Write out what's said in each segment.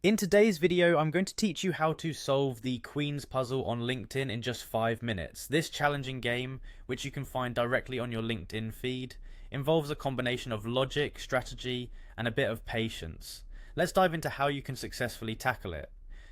In today's video, I'm going to teach you how to solve the Queen's Puzzle on LinkedIn in just 5 minutes. This challenging game, which you can find directly on your LinkedIn feed, involves a combination of logic, strategy, and a bit of patience. Let's dive into how you can successfully tackle it.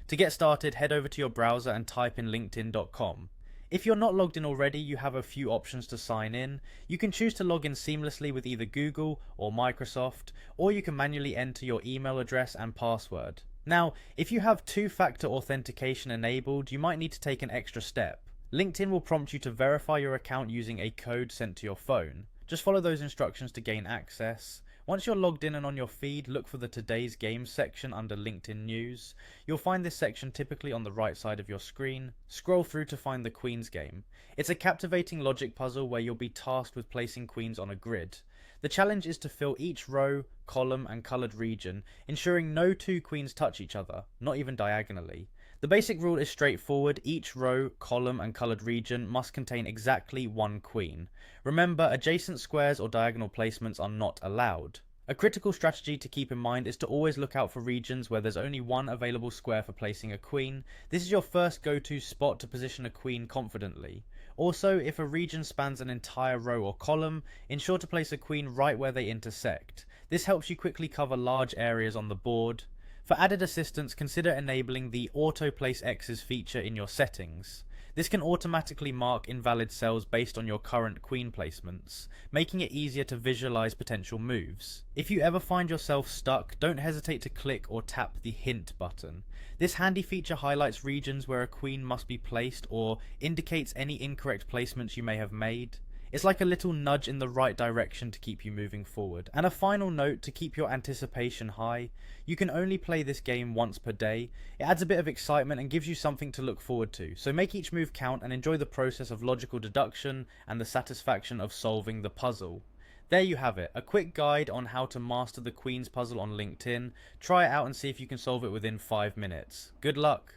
To get started, head over to your browser and type in linkedin.com. If you're not logged in already, you have a few options to sign in. You can choose to log in seamlessly with either Google or Microsoft, or you can manually enter your email address and password. Now, if you have two-factor authentication enabled, you might need to take an extra step. LinkedIn will prompt you to verify your account using a code sent to your phone. Just follow those instructions to gain access. Once you're logged in and on your feed, look for the Today's Games section under LinkedIn News. You'll find this section typically on the right side of your screen. Scroll through to find the Queen's Game. It's a captivating logic puzzle where you'll be tasked with placing queens on a grid. The challenge is to fill each row, column, and coloured region, ensuring no two queens touch each other, not even diagonally. The basic rule is straightforward: each row, column, and coloured region must contain exactly one queen. Remember, adjacent squares or diagonal placements are not allowed. A critical strategy to keep in mind is to always look out for regions where there's only one available square for placing a queen. This is your first go-to spot to position a queen confidently. Also, if a region spans an entire row or column, ensure to place a queen right where they intersect. This helps you quickly cover large areas on the board. For added assistance, consider enabling the Auto Place X's feature in your settings. This can automatically mark invalid cells based on your current queen placements, making it easier to visualize potential moves. If you ever find yourself stuck, don't hesitate to click or tap the Hint button. This handy feature highlights regions where a queen must be placed or indicates any incorrect placements you may have made. It's like a little nudge in the right direction to keep you moving forward. And a final note to keep your anticipation high: you can only play this game once per day. It adds a bit of excitement and gives you something to look forward to, so make each move count and enjoy the process of logical deduction and the satisfaction of solving the puzzle. There you have it, a quick guide on how to master the Queen's Puzzle on LinkedIn. Try it out and see if you can solve it within 5 minutes. Good luck!